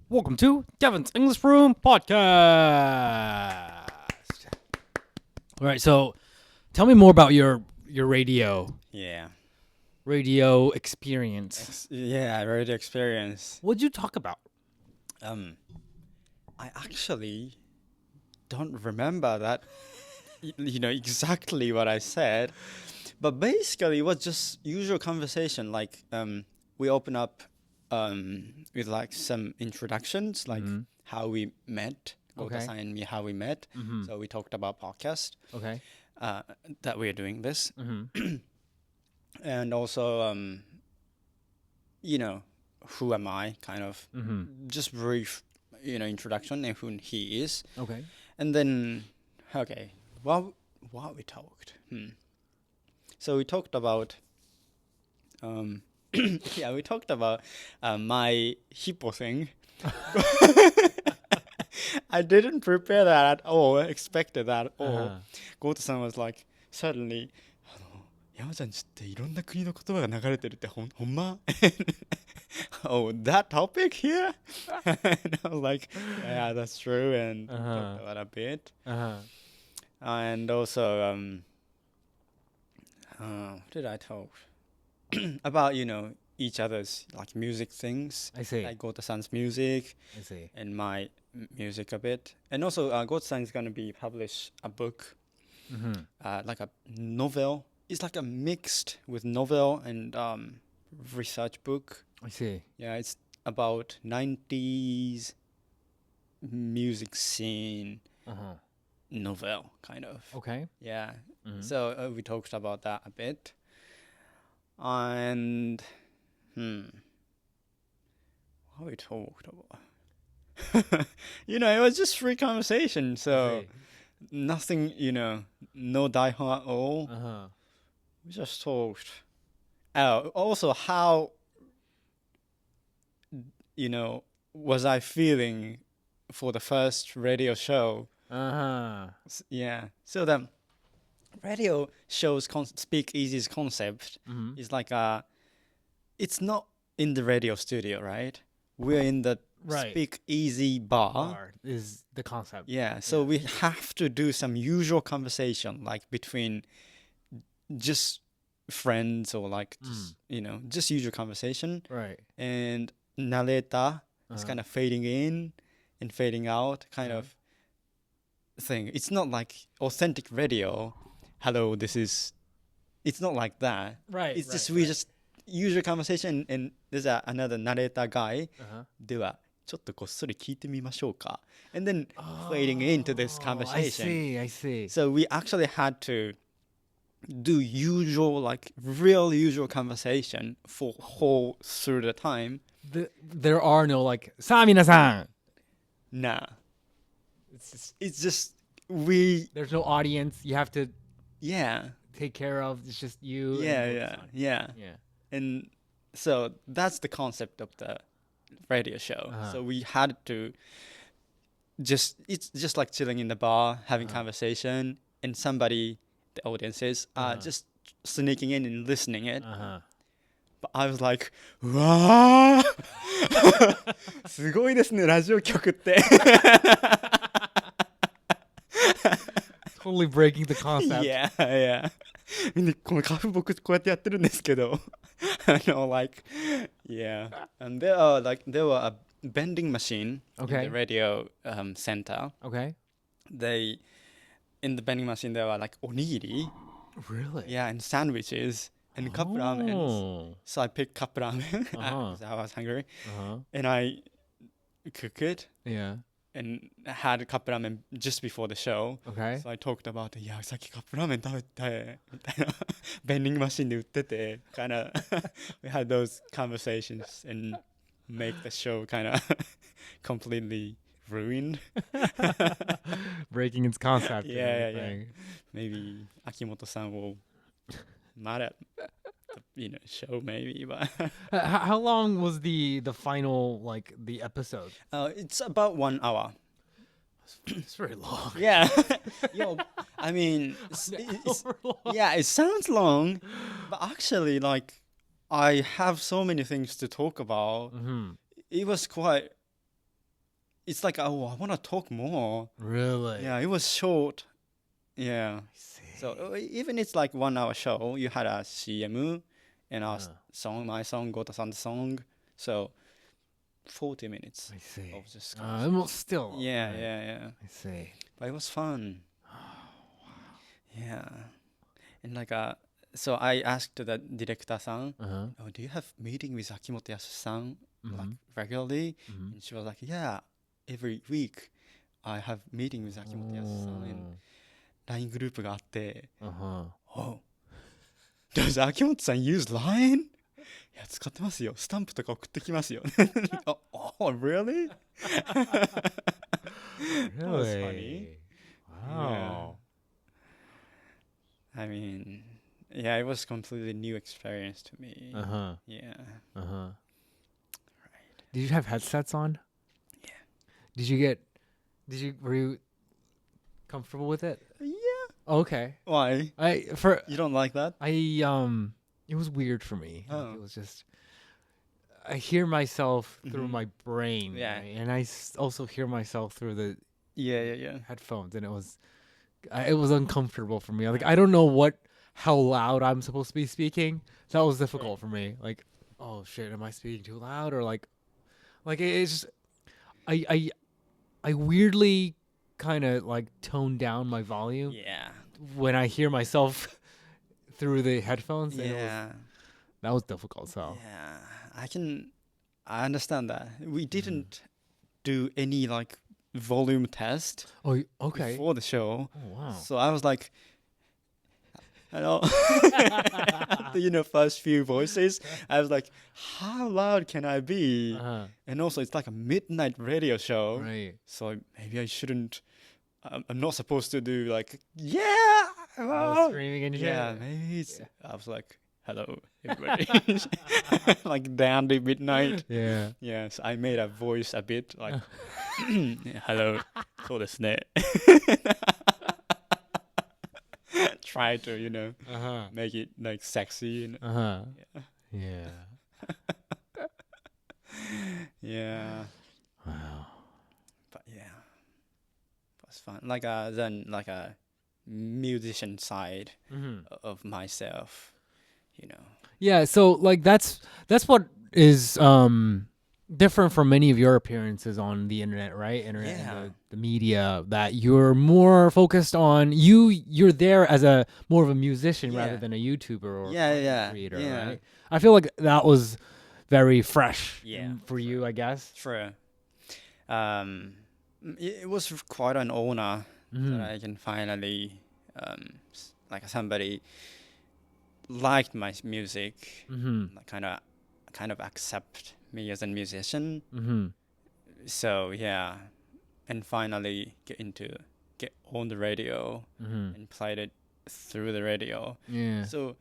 Welcome to Kevin's English Room Podcast. All right, so tell me more about your radio Yeah. experience. Yeah, radio experience. What'd you talk about? I actually don't remember that, exactly what I said. But basically, it was just usual conversation. Like, we open up with like some introductions, like how we met. Gota-san and me, how we met. So we talked about podcast. Okay. That we're doing this. And also, who am I? Kind of just brief, introduction and who he is. Okay. And then, what we talked. So we talked about, we talked about my hippo thing. I didn't prepare that at all, expected that at all. Gota-san was like, suddenly, 山ちゃんちっていろんな国の言葉が流れてるってほんま? Oh, that topic here? And I was like, yeah, that's true. And talked about a bit. And also, what did I talk? About, each other's like music things. I see. Like Gota-san's music. I see. And my music a bit. And also, Gota-san is going to be publish a book, like a novel. It's like a mixed with novel and research book. I see. Yeah, it's about 90s music scene novel, kind of. Okay. Yeah. So we talked about that a bit. And, what we talked about? It was just free conversation. So nothing, no die hard at all. We just talked. Also, how, was I feeling for the first radio show? Yeah. So the radio shows Speak Easy's concept is like it's not in the radio studio, right? We're in the Speak Easy bar. Is the concept. Yeah. So we have to do some usual conversation, like between just friends or like just just usual conversation, Right. and narrator is kind of fading in and fading out kind of thing. It's not like authentic radio. Hello, it's not like that. Right. It's just we just usual conversation, and there's another narrator guy. ではちょっとこっそり聞いてみましょうか. And then fading into this conversation. I see. So we actually had to do usual, like real usual conversation for whole through the time. There are no like, さあ皆さん. Nah. It's just There's no audience. You have to yeah. take care of. It's just you. Yeah. And so that's the concept of the radio show. So we had to it's just like chilling in the bar, having conversation, and somebody, the audiences, just sneaking in and listening it. But I was like, うわーすごいですね、ラジオ局って。Totally breaking the concept. Yeah. みんなこの花粉僕こうやってやってるんですけど。like, yeah. And there were a vending machine in the radio center. Okay. In the vending machine there were like onigiri. Really? Yeah, and sandwiches and cup ramen. So I picked cup ramen because I was hungry. And I cooked it. Yeah. And had cup ramen just before the show. Okay. So I talked about, いや、さっきカップラーメン食べて、みたいな、ベンディングマシンで売ってて、kind of, we had those conversations and make the show kind of completely ruined. Breaking its concept. Yeah. Maybe Akimoto-san will mad at the show maybe, but how long was the final, like, the episode? It's about 1 hour. It's very long. Yeah. I mean, it sounds long, but actually, like, I have so many things to talk about. It was quite it's like, oh, I want to talk more. Really? Yeah, it was short. Yeah. I see. So even it's like 1 hour show, you had a CM and a song, my song, Gota-san's song. So 40 minutes I see. of just Well, still. yeah, right. yeah. I see. But it was fun. Yeah. And like so I asked the director-san, Uh-huh. oh, do you have meeting with Akimoto Yasushi-san like Mhm. regularly? Mhm. And she was like, yeah, every week I have meeting with Akimoto Yasushi-san and LINE グループがあって、Uh-huh. Oh, does 秋元さん use LINE? いや、使ってますよ。スタンプとか送ってきますよ。oh, really? That was funny. Wow. Yeah. I mean, yeah, it was completely new experience to me. Uh-huh. Yeah. Uh-huh. Right. Did you have headsets on? Yeah. Were you comfortable with it? Yeah. Okay. Why? You don't like that? It was weird for me. Oh. Like, it was just, I hear myself through my brain. Yeah. Right? And I also hear myself through the Yeah. headphones, and it was uncomfortable for me. Like, I don't know how loud I'm supposed to be speaking. That was difficult for me. Like, oh shit, am I speaking too loud? Or like it's just, I weirdly kind of like tone down my volume Yeah. when I hear myself through the headphones. And Yeah. that was difficult. So Yeah. I understand that. We didn't do any like volume test okay. before the show. Oh wow. So I was like, after, first few voices, I was like, how loud can I be? Uh-huh. And also, it's like a midnight radio show. Right. So maybe I shouldn't, I'm not supposed to do like, yeah. I was screaming and shit. Yeah, maybe I was like, hello, everybody. Like down to midnight. Yeah. Yeah, so I made a voice a bit like, hello, そうですね. Try to, Uh-huh. make it like sexy. Uh-huh. Yeah. Yeah. Wow. But yeah, it was fun. Like a musician side of myself, Yeah, so like that's what is different from many of your appearances on the internet, right? Internet and the media, that you're more focused on you're there as a more of a musician rather than a YouTuber or content creator, right? I feel like that was very fresh for you, I guess. True. It was quite an honor that I can finally like somebody liked my music, kind of accept me as a musician. So yeah, and finally get on the radio and played it through the radio. Yeah. So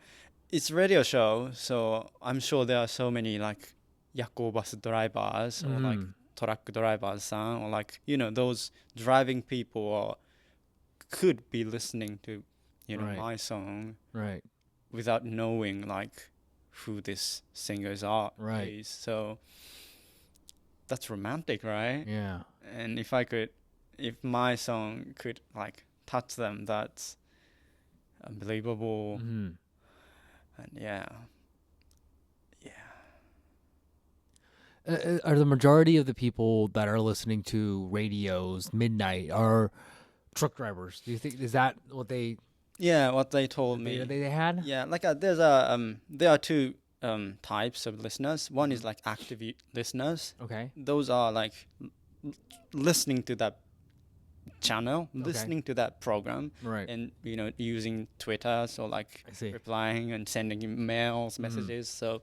it's radio show, so I'm sure there are so many like Yaku bus drivers or like truck drivers or like those driving people or could be listening to my song Right. without knowing like who these singers are. Right. So that's romantic, right? Yeah. And if my song could like touch them, that's unbelievable. And yeah. Are the majority of the people that are listening to radios midnight are truck drivers? Do you think, is that what they? Yeah, what they told me. They had? Yeah, like there are two types of listeners. One is like active listeners. Okay. Those are like listening to that channel, listening to that program, right? And using Twitter, so like replying and sending emails, messages. So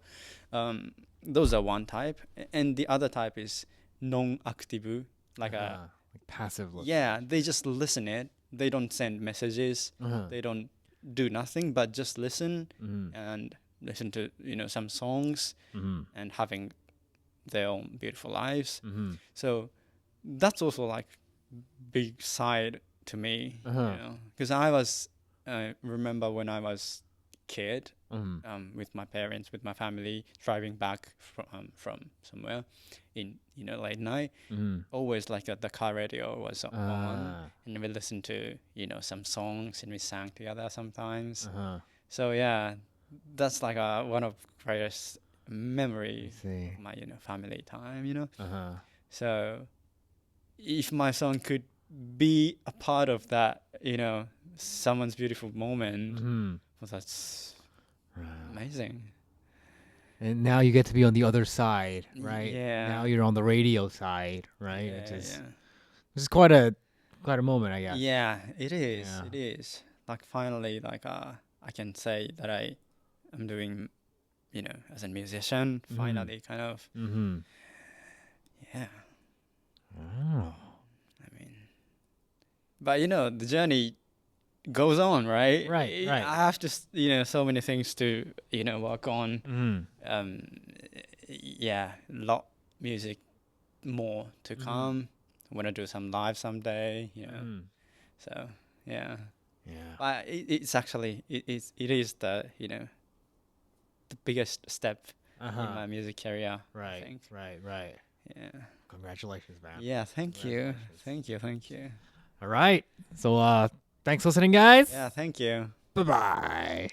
those are one type, and the other type is non-active, like passive. Yeah, they just listen it. They don't send messages. They don't do nothing but just listen and listen to some songs and having their own beautiful lives. So that's also like big side to me, because I remember when I was kid, with my parents, with my family, driving back from somewhere in late night. Always like the car radio was on, and we listened to some songs and we sang together sometimes. So yeah, that's like one of greatest memories of my family time. So if my song could be a part of that, someone's beautiful moment, well, that's amazing. And now you get to be on the other side, right? Yeah. Now you're on the radio side, right? Yeah, Which is quite a moment, I guess. Yeah, it is. Yeah. It is. Like finally, like I can say that I am doing, as a musician. Finally, kind of. Yeah. Oh. I mean, but the journey goes on, right? Right. I have to, so many things to, work on. Yeah, lot music more to come. I want to do some live someday, So yeah. But it's actually it is the the biggest step in my music career. Right. I think. Right. Yeah. Congratulations, man. Yeah. Thank you. Thank you. All right. So thanks for listening, guys. Yeah. Thank you. Bye-bye.